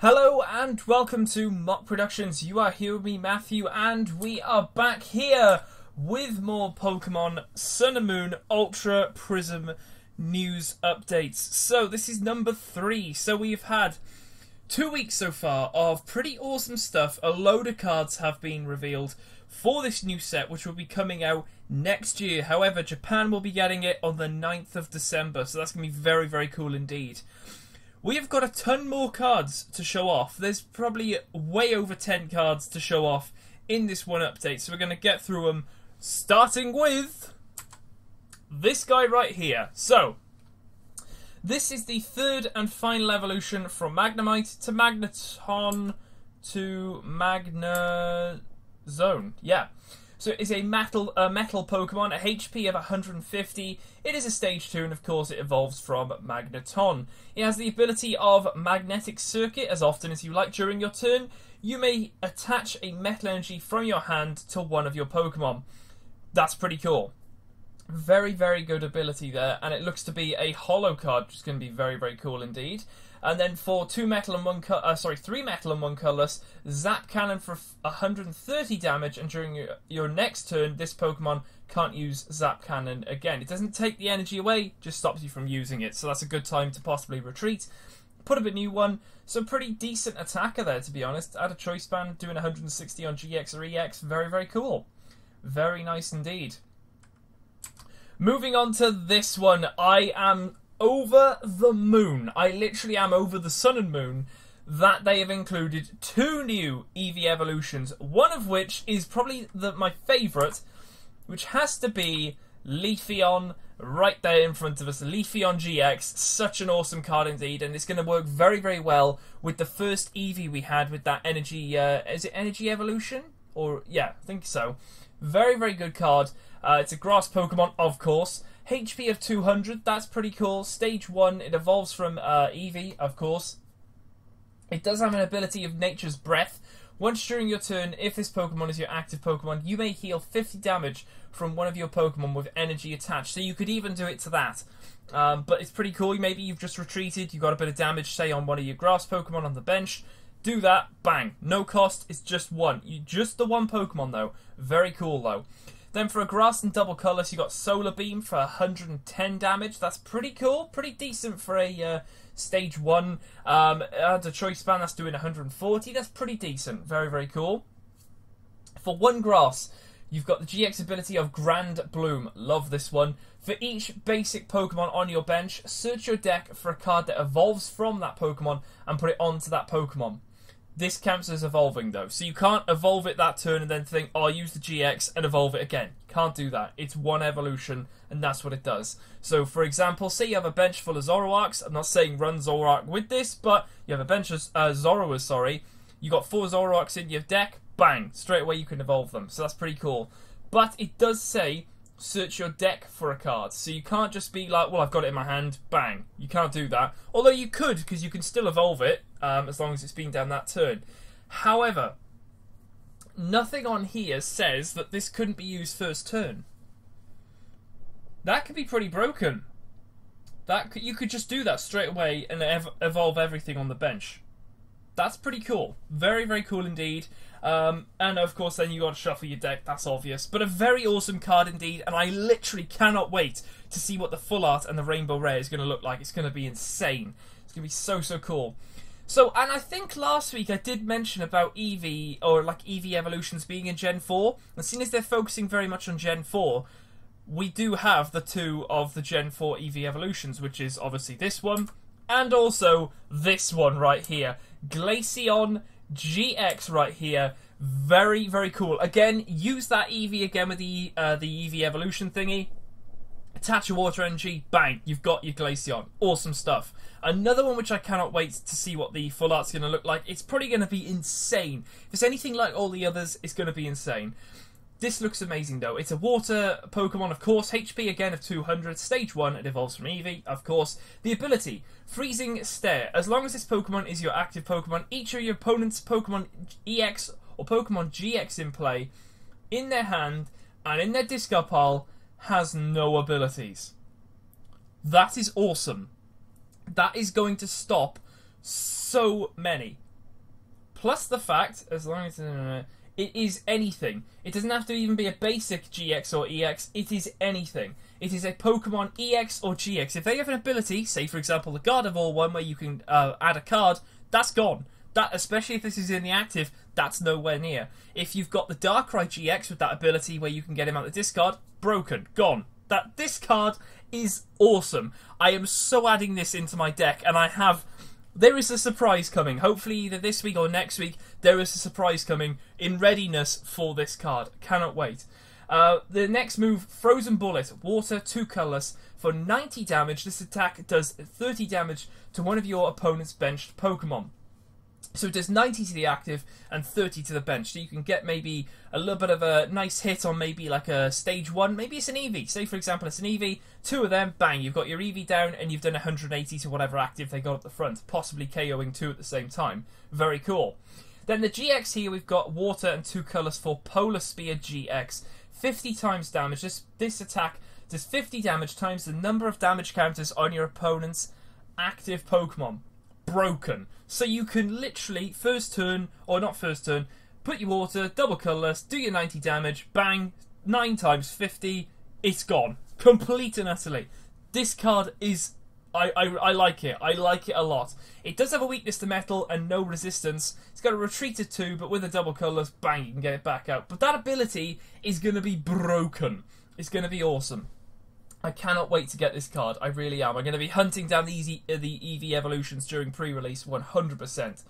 Hello and welcome to Mock Productions. You are here with me, Matthew, and we are back here with more Pokemon Sun and Moon Ultra Prism news updates. So this is number 3. So we've had 2 weeks so far of pretty awesome stuff. A load of cards have been revealed for this new set, which will be coming out next year. However, Japan will be getting it on the 9th of December, so that's going to be very, very cool indeed. We have got a ton more cards to show off. There's probably way over 10 cards to show off in this one update, so we're going to get through them, starting with this guy right here. So, this is the third and final evolution from Magnemite to Magneton to Magnezone. Yeah. So it's a metal Pokemon, a HP of 150. It is a stage 2, and of course it evolves from Magneton. It has the ability of Magnetic Circuit. As often as you like during your turn, you may attach a metal energy from your hand to one of your Pokemon. That's pretty cool. Very, very good ability there, and it looks to be a holo card, which is going to be very, very cool indeed. And then for 3 metal and 1 colorless, Zap Cannon for 130 damage, and during your next turn, this Pokemon can't use Zap Cannon again. It doesn't take the energy away, just stops you from using it, so that's a good time to possibly retreat. Put up a new one, so pretty decent attacker there, to be honest. Add a choice band, doing 160 on GX or EX, very, very cool. Very nice indeed. Moving on to this one, I am over the moon. I literally am over the sun and moon that they have included 2 new EV evolutions, one of which is probably my favourite, which has to be Leafeon, right there in front of us. Leafeon GX, such an awesome card indeed, and it's going to work very, very well with the first EV we had with that energy, is it energy evolution? Or, yeah, I think so. Very, very good card. It's a grass Pokemon, of course. HP of 200, that's pretty cool. Stage 1, it evolves from Eevee, of course. It does have an ability of Nature's Breath. Once during your turn, if this Pokemon is your active Pokemon, you may heal 50 damage from one of your Pokemon with energy attached. So you could even do it to that. But it's pretty cool. Maybe you've just retreated, you got a bit of damage, say, on one of your grass Pokemon on the bench. Do that, bang. No cost, it's just one. Just the one Pokemon, though. Very cool, though. Then for a grass and double colours, you got Solar Beam for 110 damage. That's pretty cool, pretty decent for a stage 1. Add a choice band, that's doing 140. That's pretty decent, very, very cool. For one grass, you've got the GX ability of Grand Bloom. Love this one. For each basic Pokemon on your bench, search your deck for a card that evolves from that Pokemon and put it onto that Pokemon. This counts as evolving, though, so you can't evolve it that turn and then think, oh, I'll use the GX and evolve it again. Can't do that. It's one evolution, and that's what it does. So, for example, say you have a bench full of Zoroarks. I'm not saying run Zoroark with this, but you have a bench of Zoroarks, sorry. You got 4 Zoroarks in your deck, bang, straight away you can evolve them. So that's pretty cool. But it does say search your deck for a card. So you can't just be like, well, I've got it in my hand, bang. You can't do that. Although you could, because you can still evolve it, as long as it's been down that turn. However, nothing on here says that this couldn't be used first turn. That could be pretty broken. You could just do that straight away and evolve everything on the bench. That's pretty cool. Very, very cool indeed. And of course then you got to shuffle your deck, that's obvious. But a very awesome card indeed, and I literally cannot wait to see what the full art and the Rainbow Rare is going to look like. It's going to be insane. It's going to be so, so cool. So, and I think last week I did mention about Eevee, or like Eevee evolutions being in Gen 4. And seeing as they're focusing very much on Gen 4, we do have the 2 of the Gen 4 Eevee evolutions, which is obviously this one, and also this one right here. Glaceon GX right here. Very, very cool. Again, use that Eevee again with the Eevee evolution thingy. Attach your water energy, bang, you've got your Glaceon. Awesome stuff. Another one which I cannot wait to see what the full art's going to look like. It's probably going to be insane. If it's anything like all the others, it's going to be insane. This looks amazing though. It's a water Pokemon, of course. HP again of 200. Stage 1, it evolves from Eevee, of course. The ability, Freezing Stare. As long as this Pokemon is your active Pokemon, each of your opponent's Pokemon EX or Pokemon GX in play, in their hand and in their discard pile, has no abilities. That is awesome. That is going to stop so many Plus the fact, as long as it is anything. It doesn't have to even be a basic GX or EX. It is anything. It is a Pokemon EX or GX. If they have an ability, say for example the Gardevoir one where you can add a card, that's gone. That, especially if this is in the active, that's nowhere near. If you've got the Darkrai GX with that ability where you can get him out the discard, broken, gone. This card is awesome. I am so adding this into my deck, and there is a surprise coming. Hopefully either this week or next week, there is a surprise coming in readiness for this card. Cannot wait. The next move, Frozen Bullet, water, 2 colorless, for 90 damage. This attack does 30 damage to one of your opponent's benched Pokemon. So it does 90 to the active and 30 to the bench. So you can get maybe a little bit of a nice hit on maybe like a stage 1. Maybe it's an Eevee. Say for example it's an Eevee. 2 of them, bang, you've got your Eevee down and you've done 180 to whatever active they got up the front. Possibly KOing 2 at the same time. Very cool. Then the GX here, we've got water and 2 colors for Polar Spear GX. 50 times damage. This attack does 50 damage times the number of damage counters on your opponent's active Pokemon. Broken. So you can literally first turn, put your water, double colorless, do your 90 damage, bang, 9 times 50, it's gone. Complete and utterly. This card is, I like it. I like it a lot. It does have a weakness to metal and no resistance. It's got a retreat of 2, but with a double colorless, bang, you can get it back out. But that ability is going to be broken. It's going to be awesome. I cannot wait to get this card. I really am. I'm going to be hunting down the EV evolutions during pre-release 100%.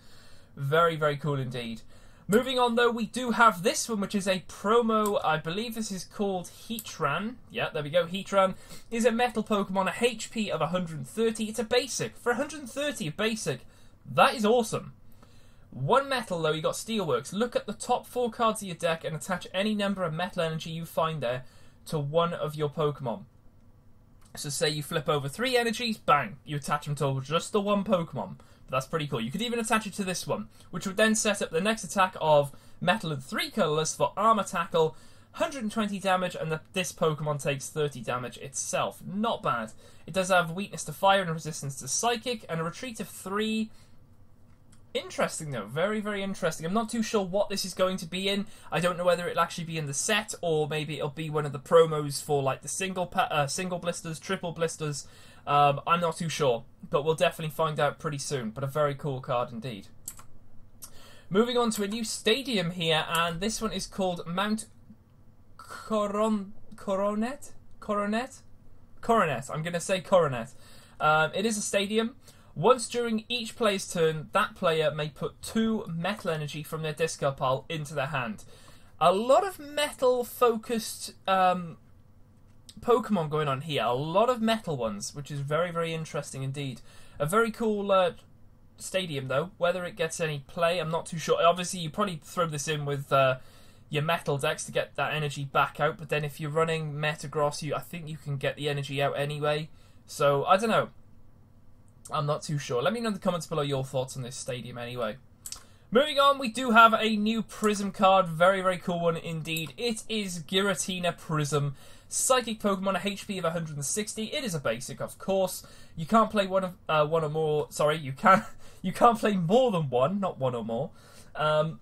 Very, very cool indeed. Moving on though, we do have this one, which is a promo. I believe this is called Heatran. Yeah, there we go. Heatran is a metal Pokemon, a HP of 130. It's a basic. For 130, a basic. That is awesome. 1 metal though, you got Steelworks. Look at the top 4 cards of your deck and attach any number of metal energy you find there to one of your Pokemon. So say you flip over 3 energies, bang, you attach them to just the 1 Pokemon. That's pretty cool. You could even attach it to this one, which would then set up the next attack of Metal and 3 colorless for Armor Tackle, 120 damage, and this Pokemon takes 30 damage itself. Not bad. It does have weakness to fire and resistance to psychic, and a retreat of 3. Interesting though, very, very interesting. I'm not too sure what this is going to be in. I don't know whether it'll actually be in the set, or maybe it'll be one of the promos for like the single blisters, triple blisters. I'm not too sure, but we'll definitely find out pretty soon. But a very cool card indeed. Moving on to a new stadium here, and this one is called Mount Coronet. I'm going to say Coronet. It is a stadium. Once during each player's turn, that player may put 2 metal energy from their discard pile into their hand. A lot of metal-focused Pokemon going on here. A lot of metal ones, which is very, very interesting indeed. A very cool stadium, though. Whether it gets any play, I'm not too sure. Obviously, you probably throw this in with your metal decks to get that energy back out. But then if you're running Metagross, I think you can get the energy out anyway. So, I don't know. I'm not too sure. Let me know in the comments below your thoughts on this stadium anyway. Moving on, we do have a new Prism card. Very, very cool one indeed. It is Giratina Prism. Psychic Pokemon, a HP of 160. It is a basic, of course. You can't play one or more. Sorry, you can't play more than one, not one or more. And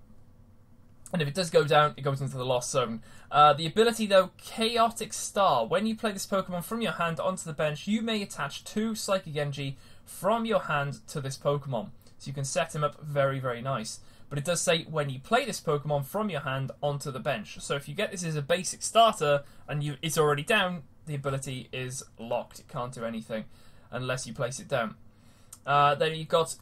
if it does go down, it goes into the lost zone. The ability, though, Chaotic Star. When you play this Pokemon from your hand onto the bench, you may attach 2 Psychic Energy from your hand to this Pokemon. So you can set him up very, very nice. But it does say when you play this Pokemon from your hand onto the bench. So if you get this as a basic starter and it's already down, the ability is locked. It can't do anything unless you place it down. Then you've got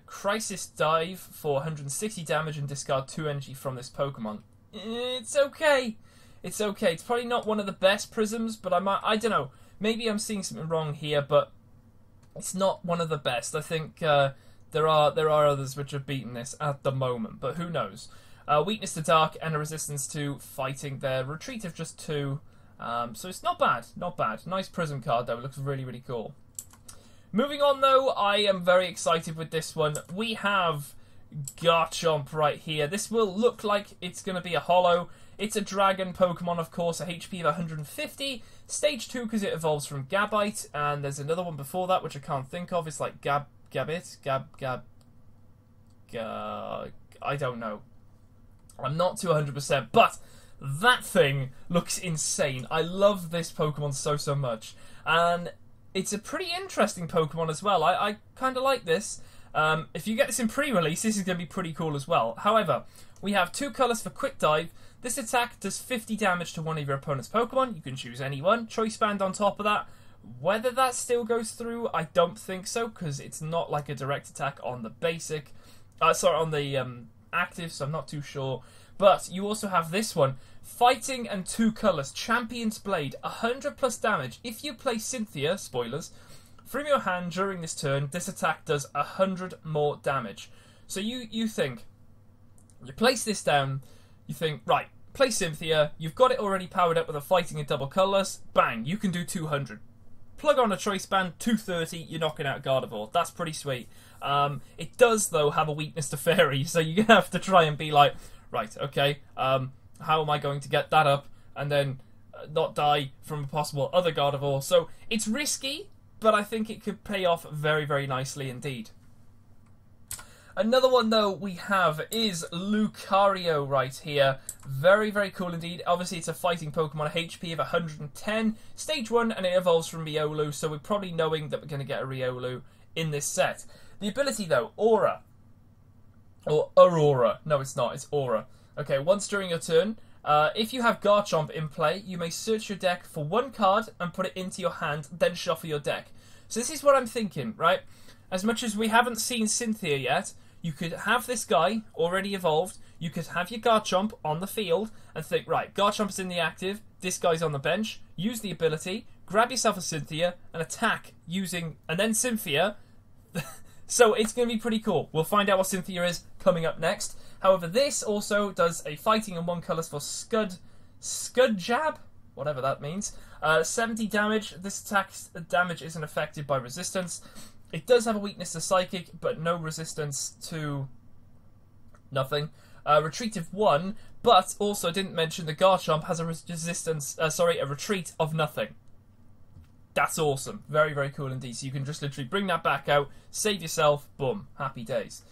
Crisis Dive for 160 damage and discard 2 energy from this Pokemon. It's okay. It's okay. It's probably not one of the best Prisms, but I don't know. Maybe I'm seeing something wrong here, but it's not one of the best. I think there are others which have beaten this at the moment, but who knows. Weakness to Dark and a resistance to fighting there. Retreat of just 2. So it's not bad. Not bad. Nice Prism card, though. It looks really, really cool. Moving on, though, I am very excited with this one. We have Garchomp right here. This will look like it's going to be a holo. It's a dragon Pokemon, of course, a HP of 150. Stage 2 because it evolves from Gabite. And there's another one before that, which I can't think of. It's like Gabit. I don't know. I'm not 200%, but that thing looks insane. I love this Pokemon so much. And it's a pretty interesting Pokemon as well. I kind of like this. If you get this in pre-release, this is going to be pretty cool as well. However, we have 2 colours for Quick Dive. This attack does 50 damage to one of your opponent's Pokemon. You can choose any one. Choice Band on top of that. Whether that still goes through, I don't think so, because it's not like a direct attack on the basic. On the active, so I'm not too sure. But you also have this one. Fighting and 2 colours. Champion's Blade. 100 plus damage. If you play Cynthia, spoilers, from your hand during this turn, this attack does 100 more damage. So you think, you place this down, you think, right, play Cynthia, you've got it already powered up with a fighting and double colours, bang, you can do 200. Plug on a Choice Band, 230, you're knocking out Gardevoir. That's pretty sweet. It does, though, have a weakness to Fairy, so you have to try and be like, right, okay, how am I going to get that up and then not die from a possible other Gardevoir? So it's risky, but I think it could pay off very nicely indeed. Another one, though, we have is Lucario right here. Very cool indeed. Obviously, it's a fighting Pokemon, HP of 110, Stage 1, and it evolves from Riolu, so we're probably knowing that we're going to get a Riolu in this set. The ability, though, Aura. Or Aurora. No, it's not. It's Aura. Okay, once during your turn, if you have Garchomp in play, you may search your deck for 1 card and put it into your hand, then shuffle your deck. So this is what I'm thinking, right? As much as we haven't seen Cynthia yet, you could have this guy already evolved, you could have your Garchomp on the field and think, right, Garchomp's in the active, this guy's on the bench, use the ability, grab yourself a Cynthia and attack using, and then Cynthia. So it's going to be pretty cool. We'll find out what Cynthia is coming up next. However, this also does a fighting and 1 colours for Scud Jab, whatever that means. 70 damage. This attack's damage isn't affected by resistance. It does have a weakness to Psychic, but no resistance to nothing. Retreat of 1, but also didn't mention the Garchomp has a retreat of nothing. That's awesome. Very cool indeed. So you can just literally bring that back out, save yourself, boom, happy days.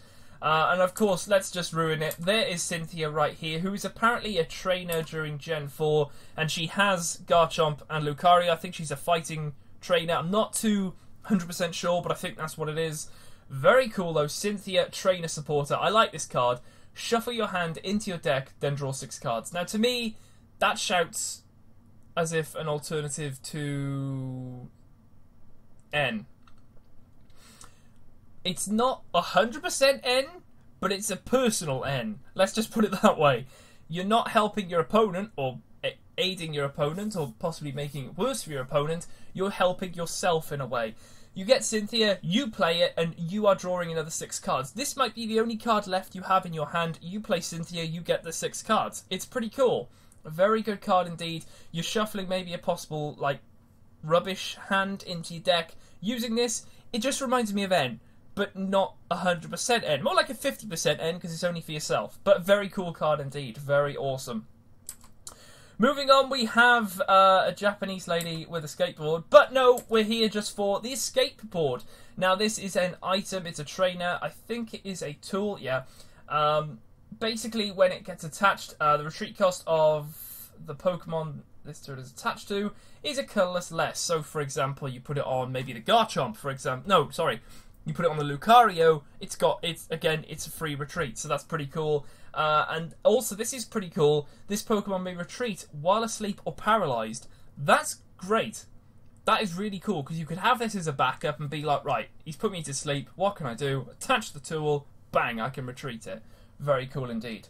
And of course, let's just ruin it. There is Cynthia right here, who is apparently a trainer during Gen 4, and she has Garchomp and Lucario. I think she's a fighting trainer. I'm not too 100% sure, but I think that's what it is. Very cool though, Cynthia, trainer supporter. I like this card. Shuffle your hand into your deck, then draw 6 cards. Now to me, that shouts as if an alternative to N. It's not 100% N, but it's a personal N. Let's just put it that way. You're not helping your opponent, or aiding your opponent, or possibly making it worse for your opponent. You're helping yourself in a way. You get Cynthia, you play it, and you are drawing another 6 cards. This might be the only card left you have in your hand. You play Cynthia, you get the 6 cards. It's pretty cool. A very good card indeed. You're shuffling maybe a possible, like, rubbish hand into your deck. Using this, it just reminds me of N, but not 100% N. More like a 50% N, because it's only for yourself. But very cool card indeed. Very awesome. Moving on, we have a Japanese lady with a skateboard. But no, we're here just for the escape board. Now, this is an item. It's a trainer. I think it is a tool, yeah. Basically, when it gets attached, the retreat cost of the Pokemon this turn is attached to is a colourless less. So, for example, you put it on maybe the Garchomp, for example. No, sorry. You put it on the Lucario, it's a free retreat, so that's pretty cool. And also, this is pretty cool. This Pokemon may retreat while asleep or paralysed. That's great. That is really cool, because you could have this as a backup and be like, right, he's put me to sleep, what can I do? Attach the tool, bang, I can retreat it. Very cool indeed.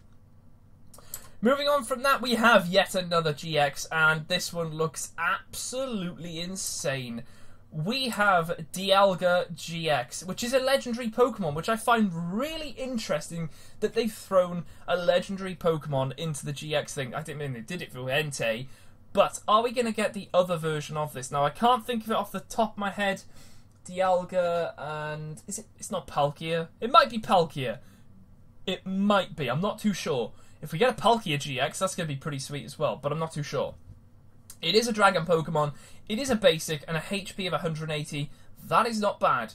Moving on from that, we have yet another GX, and this one looks absolutely insane. We have Dialga GX, which is a legendary Pokemon, which I find really interesting that they've thrown a legendary Pokemon into the GX thing. I didn't mean they did it for Entei, but are we going to get the other version of this? Now, I can't think of it off the top of my head. Dialga and... It's not Palkia. It might be Palkia. It might be. I'm not too sure. If we get a Palkia GX, that's going to be pretty sweet as well, but I'm not too sure. It is a Dragon Pokemon. It is a basic and a HP of 180. That is not bad.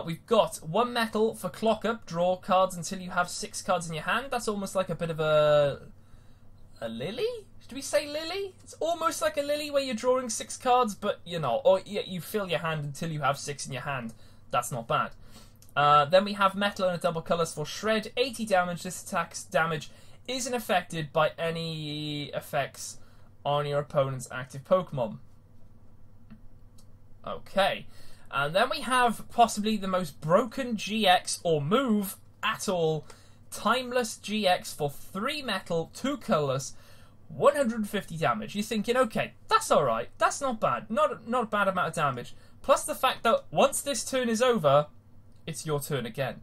We've got 1 metal for clock up, draw cards until you have 6 cards in your hand. That's almost like a bit of a lily? Do we say lily? It's almost like a lily where you're drawing 6 cards, but you know, or you fill your hand until you have 6 in your hand. That's not bad. Then we have metal and a double colours for shred, 80 damage. This attack's damage isn't affected by any effects on your opponent's active Pokemon. Okay. And then we have possibly the most broken GX or move at all. Timeless GX for 3 metal, 2 colours, 150 damage. You're thinking, okay, that's alright. That's not bad. Not a bad amount of damage. Plus the fact that once this turn is over, it's your turn again.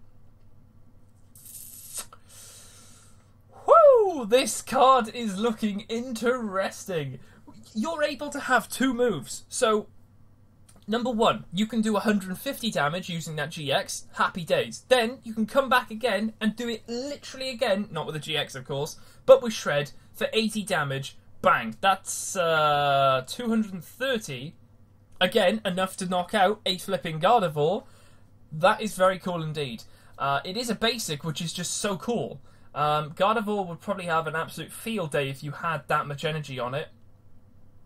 Woo! This card is looking interesting. You're able to have 2 moves. So, number 1, you can do 150 damage using that GX. Happy days. Then, you can come back again and do it literally again. Not with a GX, of course, but with Shred for 80 damage. Bang. That's 230. Again, enough to knock out a flipping Gardevoir. That is very cool indeed. It is a basic, which is just so cool. Gardevoir would probably have an absolute field day if you had that much energy on it.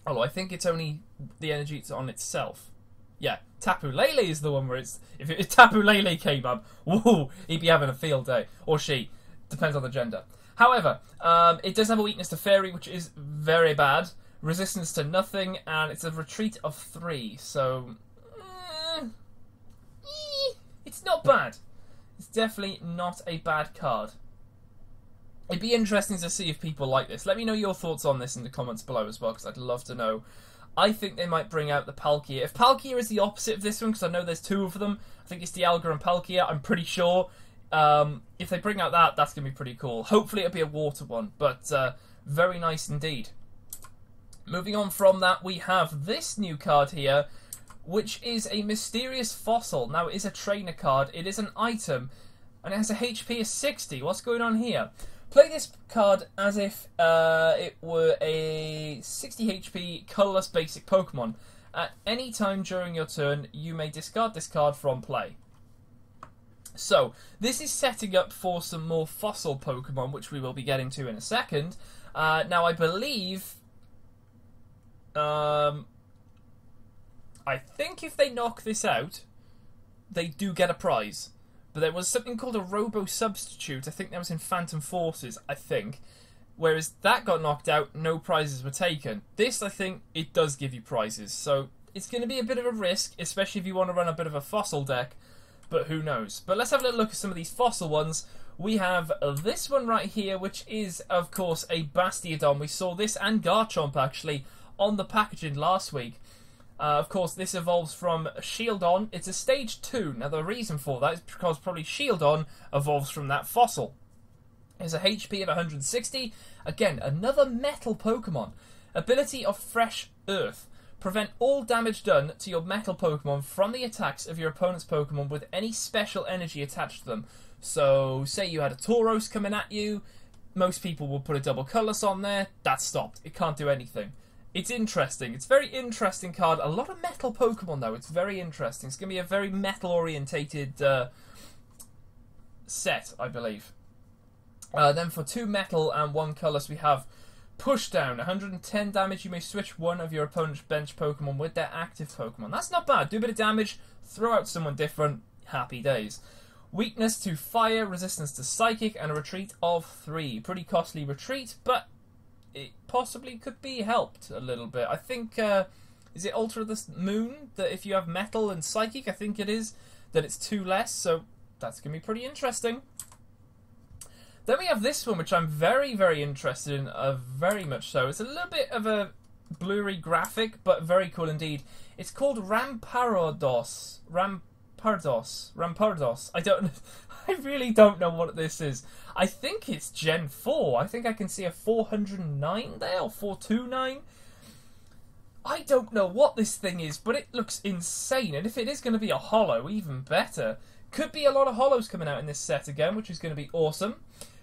Although I think it's only the energy it's on itself. Yeah, Tapu Lele is the one where it's... If Tapu Lele came up, whoa, he'd be having a field day. Or she. Depends on the gender. However, it does have a weakness to Fairy, which is very bad. Resistance to nothing, and it's a retreat of 3. So... it's not bad. It's definitely not a bad card. It'd be interesting to see if people like this. Let me know your thoughts on this in the comments below as well, because I'd love to know. I think they might bring out the Palkia. If Palkia is the opposite of this one, because I know there's 2 of them, I think it's Dialga and Palkia, I'm pretty sure. If they bring out that, that's going to be pretty cool. Hopefully it'll be a water one, but very nice indeed. Moving on from that, we have this new card here, which is a Mysterious Fossil. Now, it is a trainer card, it is an item, and it has a HP of 60. What's going on here? Play this card as if it were a 60 HP colourless basic Pokemon. At any time during your turn, you may discard this card from play. So, this is setting up for some more fossil Pokemon, which we will be getting to in a second. Now, I believe... I think if they knock this out, they do get a prize. But there was something called a Robo Substitute. I think that was in Phantom Forces, I think. Whereas that got knocked out, no prizes were taken. This, I think, it does give you prizes. So it's going to be a bit of a risk, especially if you want to run a bit of a fossil deck. But who knows? But let's have a little look at some of these fossil ones. We have this one right here, which is, of course, a Bastiodon. We saw this and Garchomp, actually, on the packaging last week. Of course, this evolves from Shieldon. It's a stage 2. Now, the reason for that is because probably Shieldon evolves from that fossil. It's a HP of 160. Again, another metal Pokemon. Ability of Fresh Earth. Prevent all damage done to your metal Pokemon from the attacks of your opponent's Pokemon with any special energy attached to them. So, say you had a Tauros coming at you. Most people will put a double colourless on there. That's stopped. It can't do anything. It's interesting. It's a very interesting card. A lot of metal Pokemon, though. It's very interesting. It's going to be a very metal-orientated set, I believe. Then for 2 metal and 1 colourless, we have Push Down. 110 damage. You may switch one of your opponent's bench Pokemon with their active Pokemon. That's not bad. Do a bit of damage. Throw out someone different. Happy days. Weakness to Fire. Resistance to Psychic. And a retreat of 3. Pretty costly retreat, but... it possibly could be helped a little bit. I think, is it Alter the Moon? That if you have Metal and Psychic, I think it is, that it's 2 less, so that's going to be pretty interesting. Then we have this one, which I'm very, very interested in, very much so. It's a little bit of a blurry graphic, but very cool indeed. It's called Rampardos. Rampardos. I really don't know what this is. I think it's Gen 4. I think I can see a 409 there, or 429. I don't know what this thing is, but it looks insane. And if it is going to be a holo, even better. Could be a lot of holos coming out in this set again, which is going to be awesome.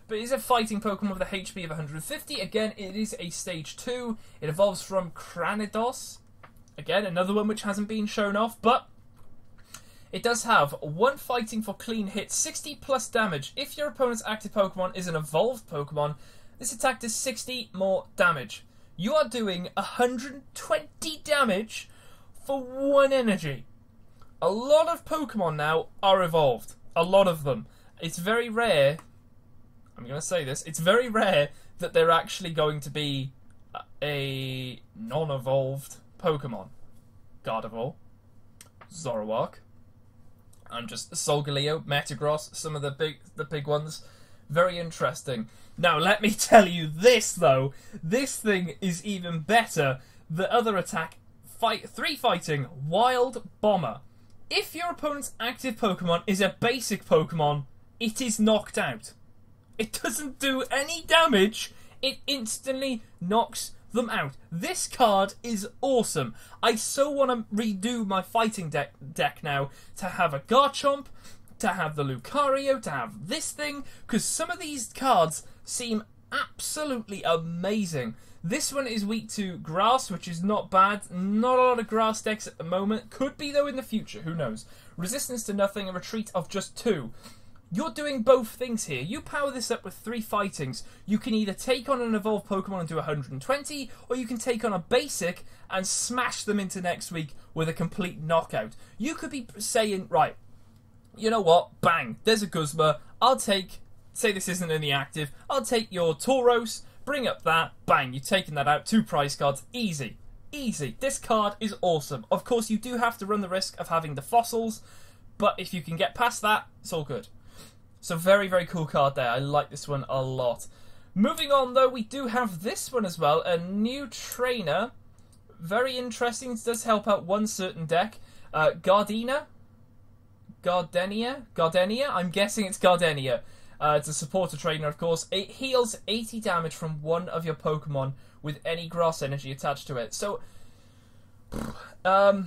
But it is a fighting Pokemon with a HP of 150. Again, it is a Stage 2. It evolves from Cranidos. Again, another one which hasn't been shown off, but... It does have 1 fighting for clean hit, 60 plus damage. If your opponent's active Pokemon is an evolved Pokemon, this attack does 60 more damage. You are doing 120 damage for 1 energy. A lot of Pokemon now are evolved. A lot of them. It's very rare, I'm going to say this, it's very rare that they're actually going to be a non-evolved Pokemon. Gardevoir, Zoroark, and just Solgaleo, Metagross, some of the big ones. Very interesting. Now, let me tell you this, though. This thing is even better. The other attack, 3 fighting, Wild Bomber. If your opponent's active Pokemon is a basic Pokemon, it is knocked out. It doesn't do any damage. It instantly knocks them out. This card is awesome. I so want to redo my fighting deck now to have a Garchomp, to have the Lucario, to have this thing, because some of these cards seem absolutely amazing. This one is weak to grass, which is not bad. Not a lot of grass decks at the moment. Could be, though, in the future. Who knows? Resistance to nothing, a retreat of just 2. You're doing both things here. You power this up with 3 fightings. You can either take on an evolved Pokemon and do 120, or you can take on a basic and smash them into next week with a complete knockout. You could be saying, right, you know what? Bang, there's a Guzma. I'll take, say this isn't in the active, I'll take your Tauros, bring up that, bang, you've taken that out, 2 prize cards, easy. Easy. This card is awesome. Of course, you do have to run the risk of having the fossils, but if you can get past that, it's all good. So very, very cool card there. I like this one a lot. Moving on, though, we do have this one as well. A new trainer. Very interesting. It does help out one certain deck. Gardenia? I'm guessing it's Gardenia. It's a supporter trainer, of course. It heals 80 damage from one of your Pokemon with any grass energy attached to it. So, I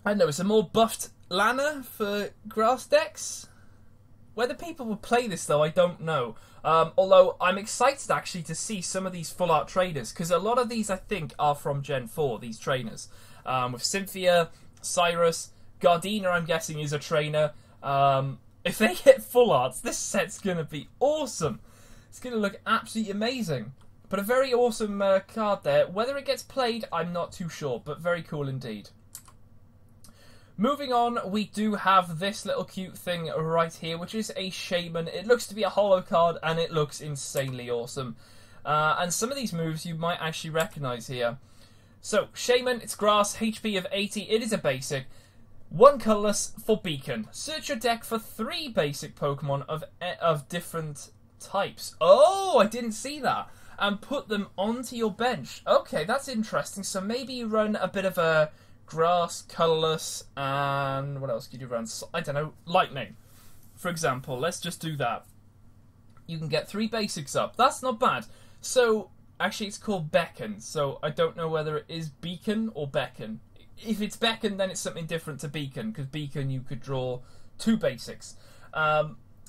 don't know, it's a more buffed Lana for grass decks? Whether people will play this, though, I don't know. Although, I'm excited, actually, to see some of these full art trainers, because a lot of these, I think, are from Gen 4, these trainers. With Cynthia, Cyrus, Gardenia, I'm guessing, is a trainer. If they get full arts, this set's going to be awesome. It's going to look absolutely amazing. But a very awesome card there. Whether it gets played, I'm not too sure, but very cool indeed. Moving on, we do have this little cute thing right here, which is a Shaman. It looks to be a holo card, and it looks insanely awesome. And some of these moves you might actually recognise here. So, Shaman, it's grass, HP of 80, it is a basic. 1 colourless for Beacon. Search your deck for 3 basic Pokemon of different types. Oh, I didn't see that. And put them onto your bench. Okay, that's interesting. So maybe you run a bit of a grass, colourless, and what else could you run? I don't know, lightning. For example, let's just do that. You can get 3 basics up. That's not bad. So, actually it's called Beacon. So I don't know whether it is Beacon or Beacon. If it's Beacon, then it's something different to Beacon, because Beacon you could draw 2 basics.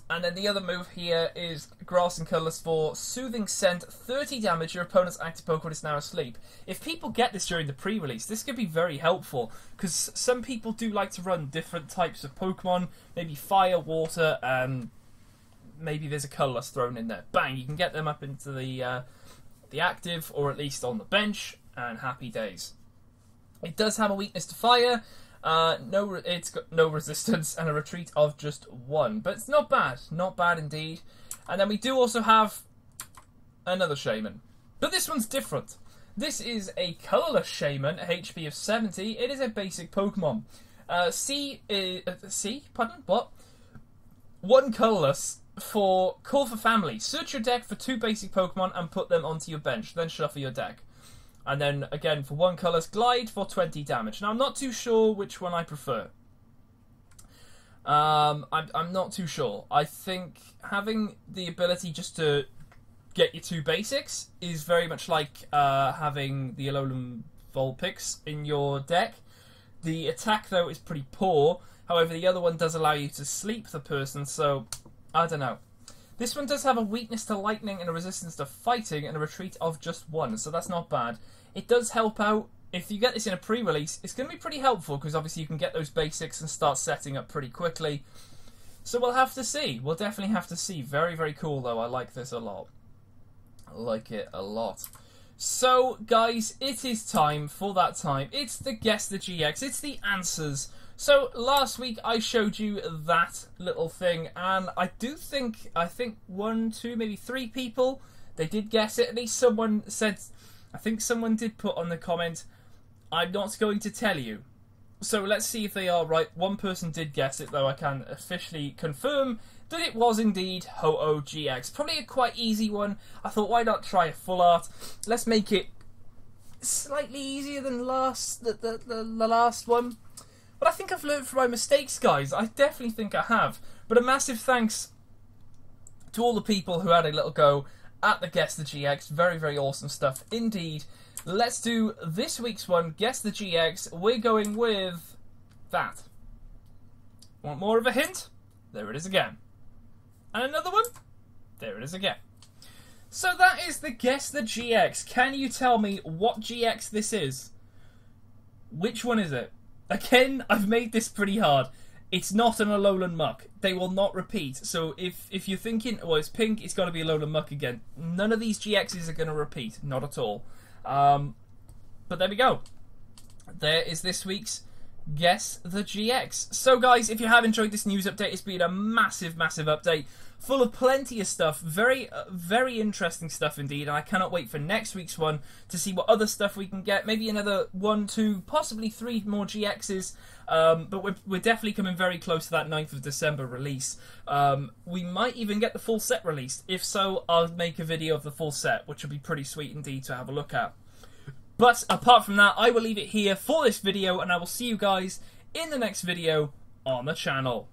And then the other move here is grass and colourless for Soothing Scent, 30 damage, your opponent's active Pokemon is now asleep. If people get this during the pre-release, this could be very helpful, because some people do like to run different types of Pokemon, maybe fire, water, and maybe there's a colourless thrown in there. Bang, you can get them up into the active, or at least on the bench, and happy days. It does have a weakness to fire. It's got no resistance and a retreat of just 1. But it's not bad. Not bad indeed. And then we do also have another Shaman. But this one's different. This is a colourless Shaman, a HP of 70. It is a basic Pokemon. Pardon? What? 1 colourless for Call for Family. Search your deck for 2 basic Pokemon and put them onto your bench. Then shuffle your deck. And then, again, for 1 colourless, Glide for 20 damage. Now, I'm not too sure which one I prefer. I'm not too sure. I think having the ability just to get your 2 basics is very much like having the Alolan Vulpix in your deck. The attack, though, is pretty poor. However, the other one does allow you to sleep the person, so I don't know. This one does have a weakness to lightning and a resistance to fighting and a retreat of just 1, so that's not bad. It does help out if you get this in a pre-release, it's going to be pretty helpful because obviously you can get those basics and start setting up pretty quickly. So we'll have to see. We'll definitely have to see. Very, very cool though. I like this a lot. I like it a lot. So, guys, it is time for that time. It's the Guess the GX. It's the answers. So, last week I showed you that little thing, and I think 1, 2, maybe 3 people, they did guess it. At least someone said, I think someone did put on the comment, I'm not going to tell you. So, let's see if they are right. One person did guess it, though I can officially confirm that it was indeed Ho-Oh GX. Probably a quite easy one. I thought, why not try a full art? Let's make it slightly easier than the last one. But I think I've learned from my mistakes, guys. I definitely think I have. But a massive thanks to all the people who had a little go at the Guess the GX. Very, very awesome stuff indeed. Let's do this week's one, Guess the GX. We're going with that. Want more of a hint? There it is again. And another one? There it is again. So that is the Guess the GX. Can you tell me what GX this is? Which one is it? Again, I've made this pretty hard. It's not an Alolan Muck. They will not repeat. So if you're thinking, oh, it's pink, it's got to be Alolan Muck again. None of these GXs are going to repeat. Not at all. But there we go. There is this week's Guess the GX. So guys, if you have enjoyed this news update, it's been a massive, massive update. Full of plenty of stuff. Very, very interesting stuff indeed. And I cannot wait for next week's one to see what other stuff we can get. Maybe another 1, 2, possibly 3 more GXs. But we're definitely coming very close to that 9th of December release. We might even get the full set released. If so, I'll make a video of the full set, which will be pretty sweet indeed to have a look at. But apart from that, I will leave it here for this video, and I will see you guys in the next video on the channel.